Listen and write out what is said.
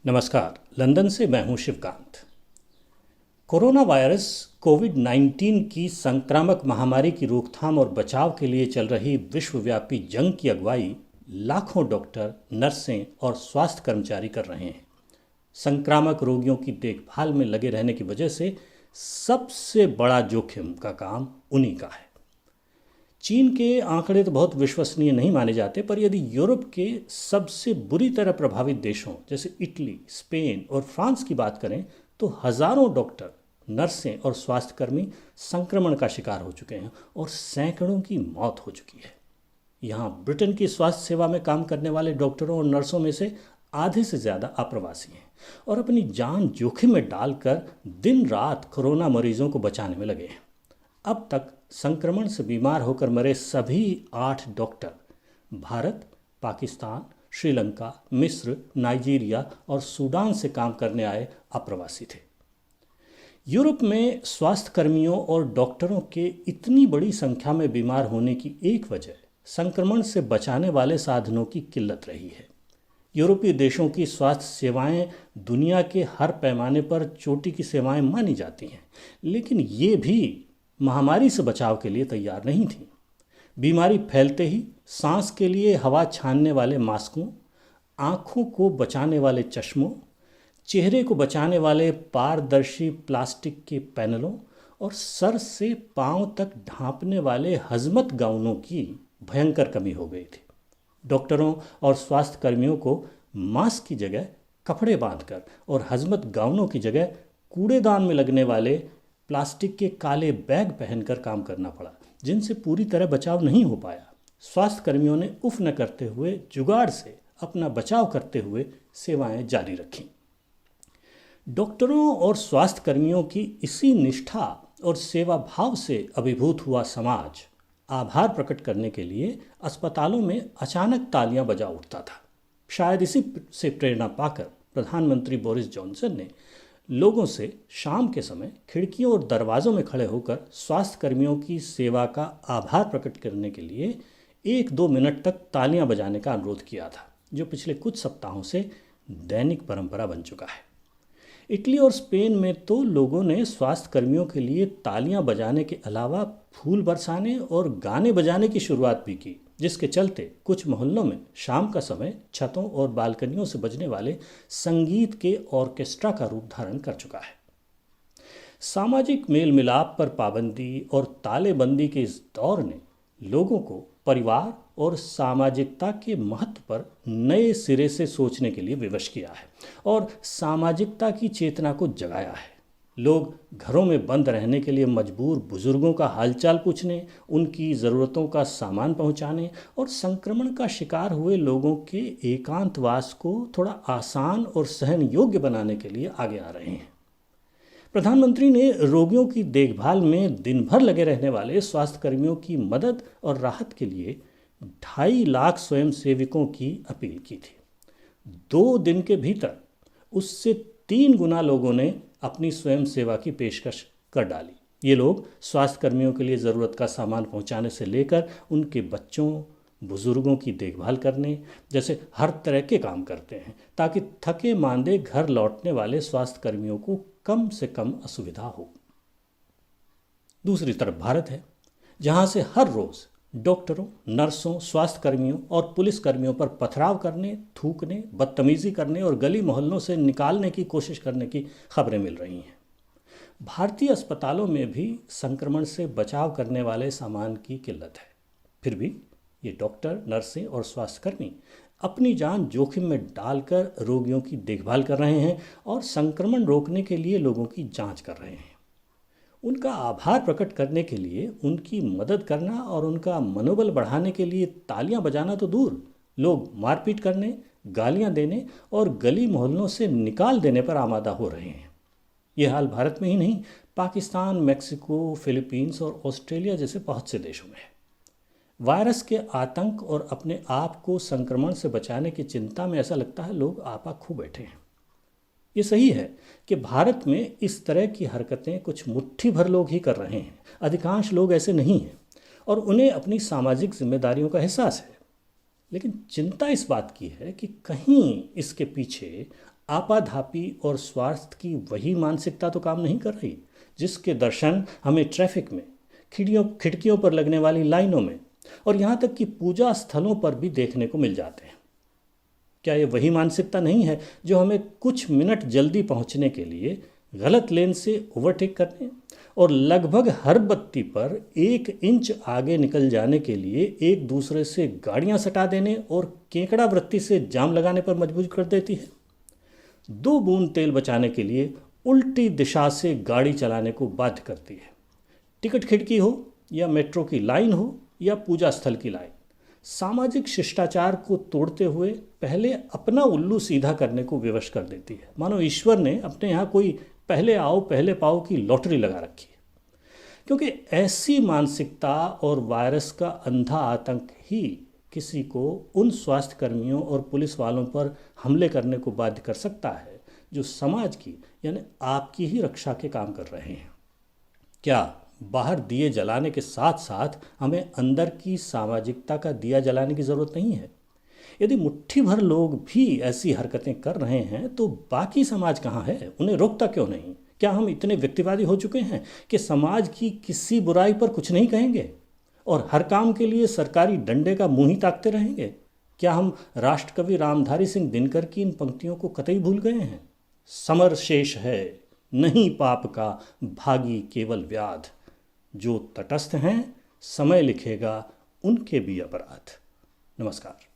नमस्कार। लंदन से मैं हूं शिवकांत। कोरोना वायरस कोविड-19 की संक्रामक महामारी की रोकथाम और बचाव के लिए चल रही विश्वव्यापी जंग की अगुवाई लाखों डॉक्टर, नर्सें और स्वास्थ्य कर्मचारी कर रहे हैं। संक्रामक रोगियों की देखभाल में लगे रहने की वजह से सबसे बड़ा जोखिम का काम उन्हीं का है। चीन के आंकड़े तो बहुत विश्वसनीय नहीं माने जाते, पर यदि यूरोप के सबसे बुरी तरह प्रभावित देशों जैसे इटली, स्पेन और फ्रांस की बात करें तो हजारों डॉक्टर, नर्सें और स्वास्थ्यकर्मी संक्रमण का शिकार हो चुके हैं और सैकड़ों की मौत हो चुकी है। यहाँ ब्रिटेन की स्वास्थ्य सेवा में काम करने वाले डॉक्टरों और नर्सों में से आधे से ज़्यादा अप्रवासी हैं और अपनी जान जोखिम में डालकर दिन रात कोरोना मरीजों को बचाने में लगे हैं। अब तक संक्रमण से बीमार होकर मरे सभी 8 डॉक्टर भारत, पाकिस्तान, श्रीलंका, मिस्र, नाइजीरिया और सूडान से काम करने आए अप्रवासी थे। यूरोप में स्वास्थ्य कर्मियों और डॉक्टरों के इतनी बड़ी संख्या में बीमार होने की एक वजह संक्रमण से बचाने वाले साधनों की किल्लत रही है। यूरोपीय देशों की स्वास्थ्य सेवाएं दुनिया के हर पैमाने पर चोटी की सेवाएं मानी जाती हैं, लेकिन ये भी महामारी से बचाव के लिए तैयार नहीं थी। बीमारी फैलते ही सांस के लिए हवा छानने वाले मास्कों, आँखों को बचाने वाले चश्मों, चेहरे को बचाने वाले पारदर्शी प्लास्टिक के पैनलों और सर से पांव तक ढांपने वाले हजमत गाउनों की भयंकर कमी हो गई थी। डॉक्टरों और स्वास्थ्य कर्मियों को मास्क की जगह कपड़े बांधकर और हजमत गाउनों की जगह कूड़ेदान में लगने वाले प्लास्टिक के काले बैग पहनकर काम करना पड़ा, जिनसे पूरी तरह बचाव नहीं हो पाया। स्वास्थ्य कर्मियों ने उफ न करते हुए जुगाड़ से अपना बचाव करते हुए सेवाएं जारी रखीं। डॉक्टरों और स्वास्थ्य कर्मियों की इसी निष्ठा और सेवा भाव से अभिभूत हुआ समाज आभार प्रकट करने के लिए अस्पतालों में अचानक तालियां बजा उठता था। शायद इसी से प्रेरणा पाकर प्रधानमंत्री बोरिस जॉनसन ने लोगों से शाम के समय खिड़कियों और दरवाज़ों में खड़े होकर स्वास्थ्य कर्मियों की सेवा का आभार प्रकट करने के लिए 1-2 मिनट तक तालियां बजाने का अनुरोध किया था, जो पिछले कुछ सप्ताहों से दैनिक परंपरा बन चुका है। इटली और स्पेन में तो लोगों ने स्वास्थ्य कर्मियों के लिए तालियां बजाने के अलावा फूल बरसाने और गाने बजाने की शुरुआत भी की, जिसके चलते कुछ मोहल्लों में शाम का समय छतों और बालकनियों से बजने वाले संगीत के ऑर्केस्ट्रा का रूप धारण कर चुका है। सामाजिक मेल मिलाप पर पाबंदी और तालेबंदी के इस दौर ने लोगों को परिवार और सामाजिकता के महत्व पर नए सिरे से सोचने के लिए विवश किया है और सामाजिकता की चेतना को जगाया है। लोग घरों में बंद रहने के लिए मजबूर बुजुर्गों का हालचाल पूछने, उनकी ज़रूरतों का सामान पहुंचाने और संक्रमण का शिकार हुए लोगों के एकांतवास को थोड़ा आसान और सहन योग्य बनाने के लिए आगे आ रहे हैं। प्रधानमंत्री ने रोगियों की देखभाल में दिन भर लगे रहने वाले स्वास्थ्य कर्मियों की मदद और राहत के लिए 2.5 लाख स्वयंसेवकों की अपील की थी। 2 दिन के भीतर उससे 3 गुना लोगों ने अपनी स्वयं सेवा की पेशकश कर डाली। ये लोग स्वास्थ्य कर्मियों के लिए ज़रूरत का सामान पहुंचाने से लेकर उनके बच्चों, बुजुर्गों की देखभाल करने जैसे हर तरह के काम करते हैं, ताकि थके मांदे घर लौटने वाले स्वास्थ्य कर्मियों को कम से कम असुविधा हो। दूसरी तरफ भारत है, जहां से हर रोज़ डॉक्टरों, नर्सों, स्वास्थ्य कर्मियों और पुलिस कर्मियों पर पथराव करने, थूकने, बदतमीजी करने और गली मोहल्लों से निकालने की कोशिश करने की खबरें मिल रही हैं। भारतीय अस्पतालों में भी संक्रमण से बचाव करने वाले सामान की किल्लत है। फिर भी ये डॉक्टर, नर्सें और स्वास्थ्यकर्मी अपनी जान जोखिम में डालकर रोगियों की देखभाल कर रहे हैं और संक्रमण रोकने के लिए लोगों की जांच कर रहे हैं। उनका आभार प्रकट करने के लिए, उनकी मदद करना और उनका मनोबल बढ़ाने के लिए तालियां बजाना तो दूर, लोग मारपीट करने, गालियां देने और गली मोहल्लों से निकाल देने पर आमादा हो रहे हैं। यह हाल भारत में ही नहीं, पाकिस्तान, मेक्सिको, फिलीपींस और ऑस्ट्रेलिया जैसे बहुत से देशों में है। वायरस के आतंक और अपने आप को संक्रमण से बचाने की चिंता में ऐसा लगता है लोग आपा खो बैठे हैं। ये सही है कि भारत में इस तरह की हरकतें कुछ मुट्ठी भर लोग ही कर रहे हैं। अधिकांश लोग ऐसे नहीं हैं और उन्हें अपनी सामाजिक जिम्मेदारियों का एहसास है। लेकिन चिंता इस बात की है कि कहीं इसके पीछे आपाधापी और स्वार्थ की वही मानसिकता तो काम नहीं कर रही जिसके दर्शन हमें ट्रैफिक में, खिड़कियों पर लगने वाली लाइनों में और यहाँ तक कि पूजा स्थलों पर भी देखने को मिल जाते हैं। क्या ये वही मानसिकता नहीं है जो हमें कुछ मिनट जल्दी पहुँचने के लिए गलत लेन से ओवरटेक करने और लगभग हर बत्ती पर 1 इंच आगे निकल जाने के लिए एक दूसरे से गाड़ियां सटा देने और केकड़ा वृत्ति से जाम लगाने पर मजबूर कर देती है? 2 बूंद तेल बचाने के लिए उल्टी दिशा से गाड़ी चलाने को बाध्य करती है। टिकट खिड़की हो या मेट्रो की लाइन हो या पूजा स्थल की लाइन, सामाजिक शिष्टाचार को तोड़ते हुए पहले अपना उल्लू सीधा करने को विवश कर देती है, मानो ईश्वर ने अपने यहाँ कोई पहले आओ पहले पाओ की लॉटरी लगा रखी है। क्योंकि ऐसी मानसिकता और वायरस का अंधा आतंक ही किसी को उन स्वास्थ्य कर्मियों और पुलिस वालों पर हमले करने को बाध्य कर सकता है जो समाज की यानी आपकी ही रक्षा के काम कर रहे हैं। क्या बाहर दिए जलाने के साथ साथ हमें अंदर की सामाजिकता का दिया जलाने की ज़रूरत नहीं है? यदि मुट्ठी भर लोग भी ऐसी हरकतें कर रहे हैं तो बाकी समाज कहाँ है? उन्हें रोकता क्यों नहीं? क्या हम इतने व्यक्तिवादी हो चुके हैं कि समाज की किसी बुराई पर कुछ नहीं कहेंगे और हर काम के लिए सरकारी डंडे का मुंह ही ताकते रहेंगे? क्या हम राष्ट्रकवि रामधारी सिंह दिनकर की इन पंक्तियों को कतई भूल गए हैं? समर शेष है नहीं पाप का, भागी केवल व्याध, जो तटस्थ हैं समय लिखेगा उनके भी अपराध। नमस्कार।